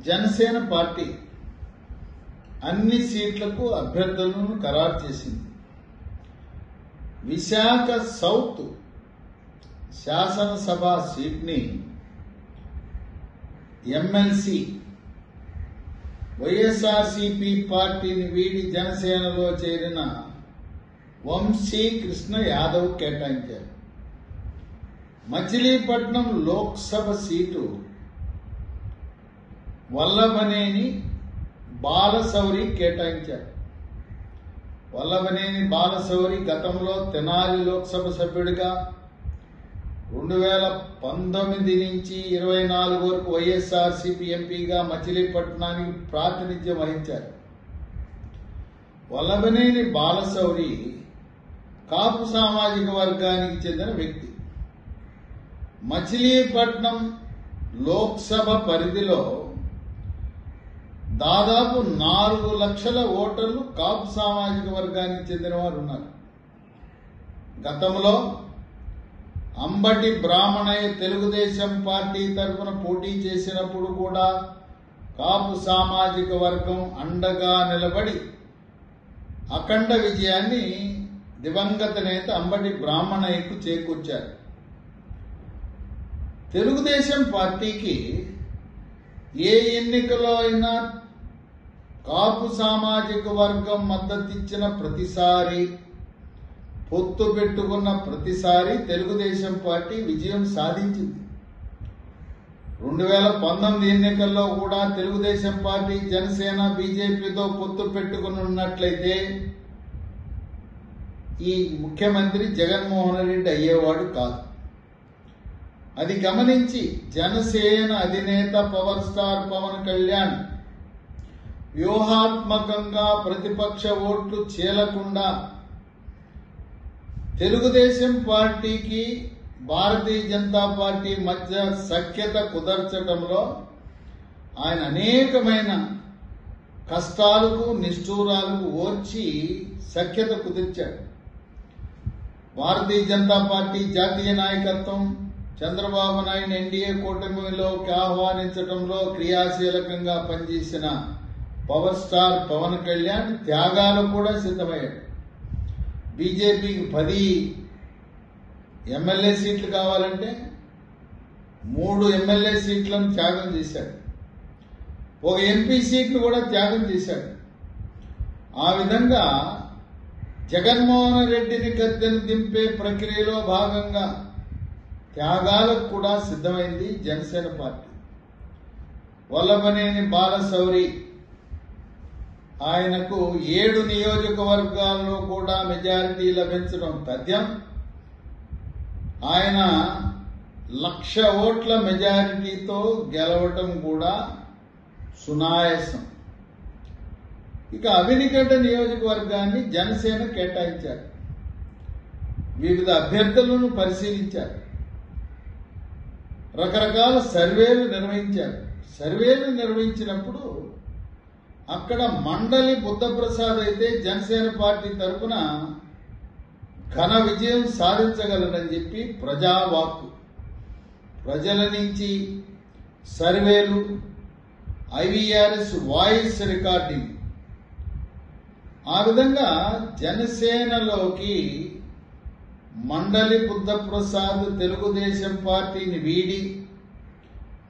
Janasena party అన్ని సీట్లకు అభ్యర్థులను ఖరారు చేసింది. విశాఖ సౌత్ శాసనసభ సీట్ని ఎమ్మెల్సీ వైఎస్ఆర్సీపీ పార్టీని వీడి జనసేనలో చేరిన వంశీ కృష్ణ యాదవ్ కేటాయించారు. మచిలీపట్నం లోక్సభ సీటు వల్లభనేని బాలశౌరి కేటాయించారు. వల్లభనేని బాలశౌరి గతంలో తెనాలి లోక్సభ సభ్యుడిగా 2019 నుంచి 24 వరకు వైఎస్ఆర్సీపీ ఎంపీగా మచిలీపట్నానికి ప్రాతినిధ్యం వహించారు. వల్లభనేని బాలశౌరి కాపు సామాజిక వర్గానికి చెందిన వ్యక్తి. మచిలీపట్నం లోక్సభ పరిధిలో దాదాపు 4 లక్షల ఓటర్లు కాపు సామాజిక వర్గానికి చెందిన వారు ఉన్నారు. గతంలో అంబటి బ్రాహ్మణయ్య తెలుగుదేశం పార్టీ తరఫున పోటీ చేసినప్పుడు కూడా కాపు సామాజిక వర్గం అండగా నిలబడి అఖండ విజయాన్ని దివంగత నేత అంబటి బ్రాహ్మణయ్యకు చేకూర్చారు. తెలుగుదేశం పార్టీకి ఏ ఎన్నికలో అయినా కాపు సామాజిక వర్గం మద్దతిచ్చిన ప్రతిసారి, పొత్తు పెట్టుకున్న ప్రతిసారి తెలుగుదేశం పార్టీ విజయం సాధించింది. 2019 ఎన్నికల్లో కూడా తెలుగుదేశం పార్టీ జనసేన బీజేపీతో పొత్తు పెట్టుకుని ఉన్నట్లయితే ఈ ముఖ్యమంత్రి జగన్మోహన్ రెడ్డి అయ్యేవాడు కాదు. అది గమనించి జనసేన అధినేత పవర్ స్టార్ పవన్ కళ్యాణ్ వ్యూహాత్మకంగా ప్రతిపక్ష ఓట్లు చీలకుండా తెలుగుదేశం పార్టీకి భారతీయ జనతా పార్టీ మధ్య సఖ్యత కుదర్చడంలో ఆయన అనేకమైన కష్టాలకు నిష్ఠూరాలకు ఓర్చి సఖ్యత కుదిర్చాడు. భారతీయ జనతా పార్టీ జాతీయ నాయకత్వం చంద్రబాబు నాయుడు ఎన్డీఏ కూటమిలోకి ఆహ్వానించడంలో క్రియాశీలకంగా పనిచేసిన పవర్ స్టార్ పవన్ కళ్యాణ్ త్యాగాలు కూడా సిద్ధమయ్యాడు. బీజేపీకి 10 ఎమ్మెల్యే సీట్లు కావాలంటే 3 ఎమ్మెల్యే సీట్లను త్యాగం చేశాడు. ఒక ఎంపీ సీట్ను కూడా త్యాగం చేశాడు. ఆ విధంగా జగన్మోహన్ రెడ్డిని గద్దెను దింపే ప్రక్రియలో భాగంగా త్యాగాలకు కూడా సిద్ధమైంది జనసేన పార్టీ. వల్లభనేని బాలశౌరి ఆయనకు 7 నియోజకవర్గాల్లో కూడా మెజారిటీ లభించడం తథ్యం. ఆయన 1,00,000 ఓట్ల మెజారిటీతో గెలవటం కూడా సునాయాసం. ఇక అవినిగడ్డ నియోజకవర్గాన్ని జనసేన కేటాయించారు. వివిధ అభ్యర్థులను పరిశీలించారు. రకరకాల సర్వేలు నిర్వహించారు. సర్వేలు నిర్వహించినప్పుడు అక్కడ మండలి బుద్ధప్రసాద్ అయితే జనసేన పార్టీ తరఫున ఘన విజయం సాధించగలరని చెప్పి ప్రజావాక్కు, ప్రజల నుంచి సర్వేలు, ఐవీఆర్ఎస్ వాయిస్ రికార్డింగ్, ఆ విధంగా జనసేనలోకి మండలి బుద్ధప్రసాద్ తెలుగుదేశం పార్టీని వీడి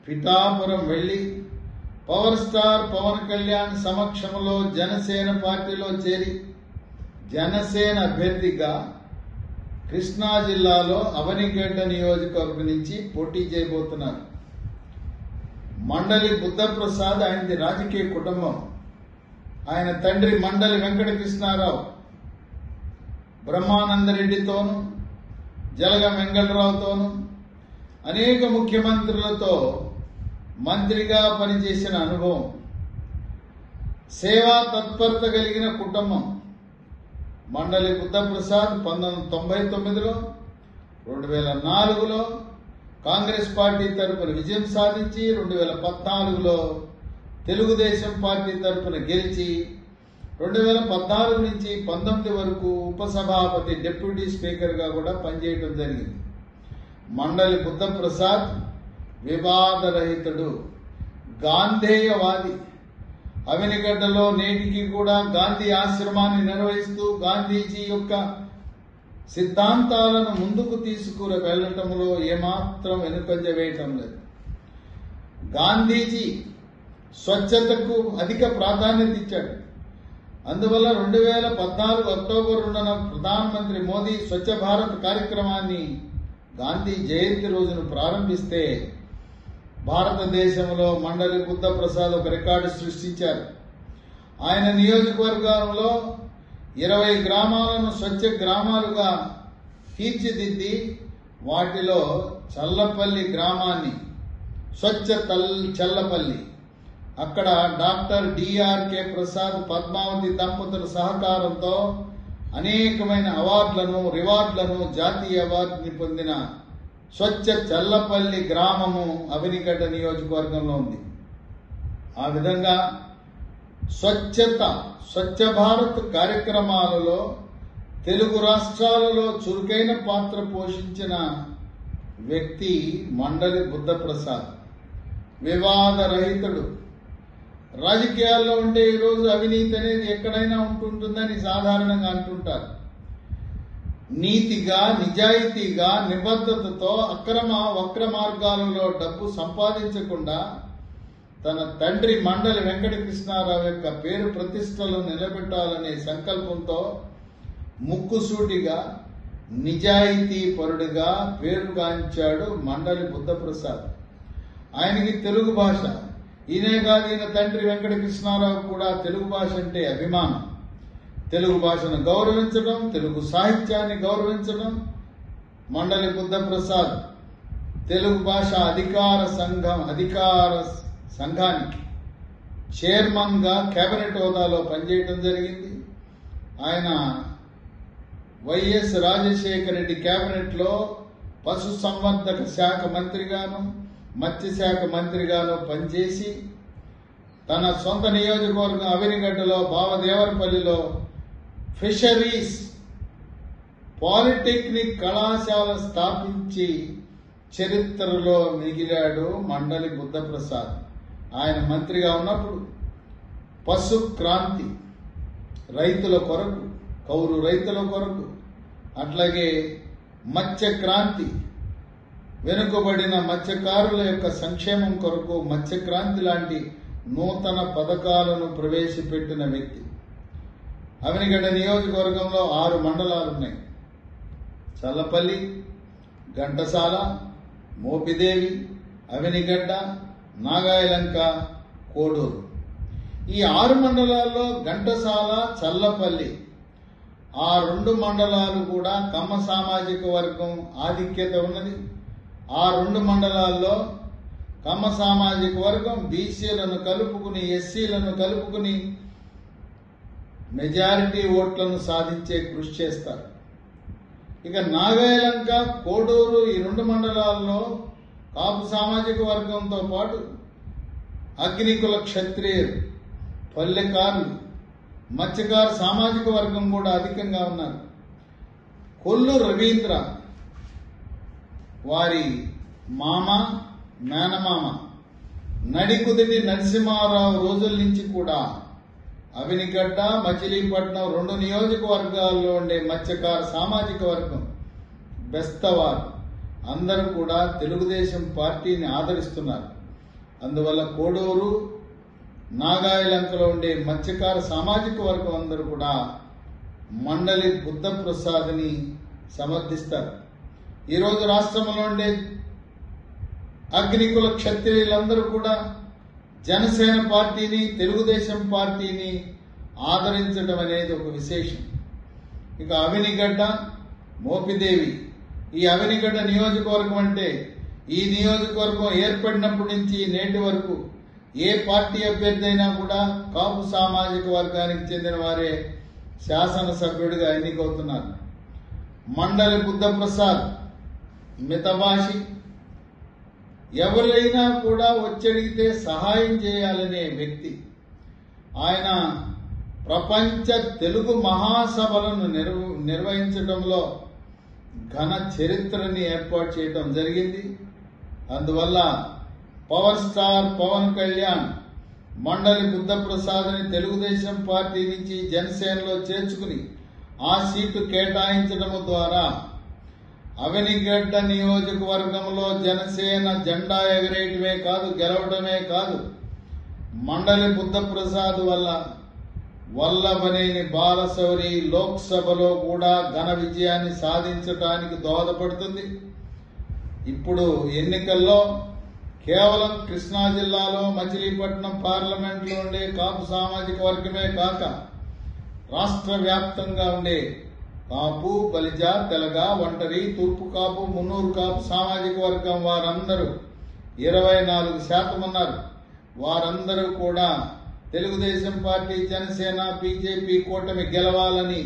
పిఠాపురం వెళ్లి పవర్ స్టార్ పవన్ కళ్యాణ్ సమక్షంలో జనసేన పార్టీలో చేరి జనసేన అభ్యర్థిగా కృష్ణా జిల్లాలో అవనిగడ్డ నియోజకవర్గం నుంచి పోటీ చేయబోతున్నారు. మండలి బుద్ధప్రసాద్ ఆయనది రాజకీయ కుటుంబం. ఆయన తండ్రి మండలి వెంకటకృష్ణారావు బ్రహ్మానందరెడ్డితోనూ జలగం వెంకటరావుతోనూ అనేక ముఖ్యమంత్రులతో మంత్రిగా పనిచేసిన అనుభవం, సేవా తత్పరత కలిగిన కుటుంబం. మండలి బుద్ధప్రసాద్ 1999లో 2004లో కాంగ్రెస్ పార్టీ తరఫున విజయం సాధించి 2014లో తెలుగుదేశం పార్టీ తరఫున గెలిచి 2014 నుంచి 19 వరకు ఉపసభాపతి డిప్యూటీ స్పీకర్గా కూడా పనిచేయడం జరిగింది. మండలి బుద్ధప్రసాద్ వివాదరహితుడు, గాంధేయవాది. అవినిగడ్డలో నేటికి కూడా గాంధీ ఆశ్రమాన్ని నిర్వహిస్తూ గాంధీజీ యొక్క సిద్ధాంతాలను ముందుకు తీసుకుని వెళ్లటంలో ఏమాత్రం వెనుకంజ వేయటం లేదు. గాంధీజీ స్వచ్ఛతకు అధిక ప్రాధాన్యత ఇచ్చాడు. అందువల్ల 2014 అక్టోబర్ 2న ప్రధానమంత్రి మోదీ స్వచ్ఛ భారత్ కార్యక్రమాన్ని గాంధీ జయంతి రోజున ప్రారంభిస్తే భారతదేశంలో మండలి బుద్ధప్రసాద్ ఒక రికార్డు సృష్టించారు. ఆయన నియోజకవర్గంలో 20 గ్రామాలను స్వచ్ఛ గ్రామాలుగా తీర్చిదిద్ది వాటిలో చల్లపల్లి గ్రామాన్ని స్వచ్ఛ చల్లపల్లి, అక్కడ డాక్టర్ డిఆర్కే ప్రసాద్ పద్మావతి దంపతుల సహకారంతో అనేకమైన అవార్డులను రివార్డులను జాతీయ అవార్డుని పొందిన స్వచ్ఛ చల్లపల్లి గ్రామము అవినిగడ్డ నియోజకవర్గంలో ఉంది. ఆ విధంగా స్వచ్ఛ భారత్ కార్యక్రమాలలో తెలుగు రాష్ట్రాలలో చురుకైన పాత్ర పోషించిన వ్యక్తి మండలి బుద్ధప్రసాద్. వివాదరహితుడు. రాజకీయాల్లో ఉంటే ఈరోజు అవినీతి అనేది ఎక్కడైనా ఉంటుందని సాధారణంగా అంటుంటారు. నీతిగా, నిజాయితీగా, నిబద్ధతతో వక్ర మార్గాలలో డబ్బు సంపాదించకుండా తన తండ్రి మండలి వెంకటకృష్ణారావు యొక్క పేరు ప్రతిష్టలను నిలబెట్టాలనే సంకల్పంతో ముక్కుసూటిగా నిజాయితీ పరుడుగా పేరుగాంచాడు మండలి బుద్ధప్రసాద్. ఆయనకి తెలుగు భాష, ఈయనే కాదు ఈయన తండ్రి వెంకటకృష్ణారావు కూడా తెలుగు భాష అంటే అభిమానం. తెలుగు భాషను గౌరవించడం, తెలుగు సాహిత్యాన్ని గౌరవించడం. మండలి బుద్ధప్రసాద్ తెలుగు భాష అధికార సంఘానికి చైర్మన్ గా కేబినెట్ హోదాలో పనిచేయడం జరిగింది. ఆయన వైఎస్ రాజశేఖర రెడ్డి కేబినెట్ లో పశు సంవర్ధక శాఖ మంత్రిగాను, మత్స్యశాఖ మంత్రిగాను పనిచేసి తన సొంత నియోజకవర్గం అవినిగడ్డలో బావదేవరపల్లిలో ఫిషరీస్ పాలిటెక్నిక్ కళాశాల స్థాపించి చరిత్రలో మిగిలాడు మండలి బుద్ధప్రసాద్. ఆయన మంత్రిగా ఉన్నప్పుడు పశు క్రాంతి రైతుల కొరకు, కౌలు రైతుల కొరకు, అట్లాగే మత్స్య క్రాంతి వెనుకబడిన మత్స్యకారుల యొక్క సంక్షేమం కొరకు మత్స్య క్రాంతి లాంటి నూతన పథకాలను ప్రవేశపెట్టిన వ్యక్తి. అవినిగడ్డ నియోజకవర్గంలో 6 మండలాలున్నాయి. చల్లపల్లి, ఘంటసాల, మోపిదేవి, అవినిగడ్డ, నాగాయలంక, కోడూరు. ఈ 6 మండలాల్లో ఘంటసాల, చల్లపల్లి ఆ 2 మండలాలు కూడా కమ్మ సామాజిక వర్గం ఆధిక్యత ఉన్నది. ఆ 2 మండలాల్లో కమ్మ సామాజిక వర్గం బీసీలను కలుపుకుని, ఎస్సీలను కలుపుకుని మెజారిటీ ఓట్లను సాధించే కృషి చేస్తారు. ఇక నాగాయలంక, కోడూరు ఈ 2 మండలాల్లో కాపు సామాజిక వర్గంతో పాటు అగ్నికుల క్షత్రియులు, పల్లెకారులు, మత్స్యకార సామాజిక వర్గం కూడా అధికంగా ఉన్నారు. కొల్లు రవీంద్ర వారి మామ, మేనమామ నడికుదిటి నరసింహారావు రోజుల నుంచి కూడా అవినిగడ్డ, మచిలీపట్నం 2 నియోజకవర్గాల్లో ఉండే మత్స్యకార సామాజిక వర్గం బెస్తవారు అందరూ కూడా తెలుగుదేశం పార్టీని ఆదరిస్తున్నారు. అందువల్ల కోడూరు, నాగాయలంకలో ఉండే మత్స్యకార సామాజిక వర్గం అందరూ కూడా మండలి బుద్ధప్రసాద్ని సమర్థిస్తారు. ఈరోజు రాష్ట్రంలో ఉండే అగ్నికుల క్షత్రియులందరూ కూడా జనసేన పార్టీని, తెలుగుదేశం పార్టీని ఆదరించడం అనేది ఒక విశేషం. ఇక అవినిగడ్డ, మోపిదేవి ఈ అవినిగడ్డ నియోజకవర్గం అంటే ఈ నియోజకవర్గం ఏర్పడినప్పటి నుంచి నేటి వరకు ఏ పార్టీ అభ్యర్థి అయినా కూడా కాపు సామాజిక వర్గానికి చెందిన వారే శాసనసభ్యుడిగా ఎన్నికవుతున్నారు. మండలి బుద్ధప్రసాద్ మితభాషి. ఎవరైనా కూడా వచ్చడిగితే సహాయం చేయాలనే వ్యక్తి. ఆయన ప్రపంచ తెలుగు మహాసభలను నిర్వహించడంలో ఘన చరిత్రని ఏర్పాటు చేయడం జరిగింది. అందువల్ల పవర్ స్టార్ పవన్ కళ్యాణ్ మండలి బుద్ధప్రసాద్ని తెలుగుదేశం పార్టీ నుంచి జనసేనలో చేర్చుకుని ఆ సీటు కేటాయించడం ద్వారా అవనిగడ్డ నియోజకవర్గంలో జనసేన జెండా ఎగరేయటమే కాదు, గెలవడమే కాదు, మండలి బుద్ధప్రసాద్ వల్ల వల్లభనేని బాలశౌరి లోక్సభలో కూడా ఘన విజయాన్ని సాధించడానికి దోహదపడుతుంది. ఇప్పుడు ఎన్నికల్లో కేవలం కృష్ణా జిల్లాలో మచిలీపట్నం పార్లమెంట్లో ఉండే కాపు సామాజిక వర్గమే కాక రాష్ట్ర వ్యాప్తంగా ఉండే కాపు, బలిజ, తెలగ, ఒంటరి, తూర్పు కాపు, మున్నూరు కాపు సామాజిక వర్గం వారందరూ 24% ఉన్నారు. వారందరూ కూడా తెలుగుదేశం పార్టీ, జనసేన, బీజేపీ కూటమి గెలవాలని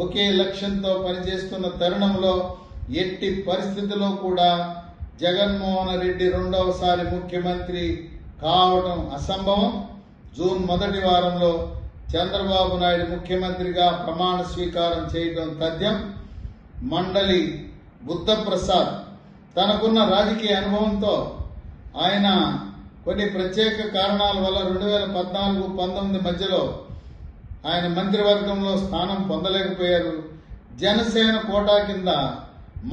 ఒకే లక్ష్యంతో పనిచేస్తున్న తరుణంలో ఎట్టి పరిస్థితుల్లో కూడా జగన్మోహన్ రెడ్డి రెండవసారి ముఖ్యమంత్రి కావడం అసంభవం. జూన్ మొదటి వారంలో చంద్రబాబు నాయుడు ముఖ్యమంత్రిగా ప్రమాణ స్వీకారం చేయడం తథ్యం. మండలి బుద్ధప్రసాద్ తనకున్న రాజకీయ అనుభవంతో ఆయన కొన్ని ప్రత్యేక కారణాల వల్ల 2014-19 మధ్యలో ఆయన మంత్రివర్గంలో స్థానం పొందలేకపోయారు. జనసేన కోటా కింద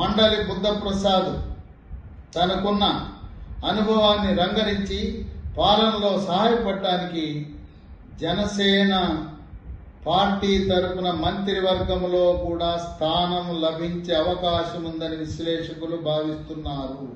మండలి బుద్ధప్రసాద్ తనకున్న అనుభవాన్ని రంగరించి పాలనలో సహాయపడటానికి జనసేన పార్టీ తరపున మంత్రివర్గంలో కూడా స్థానం లభించే అవకాశం ఉందని విశ్లేషకులు భావిస్తున్నారు.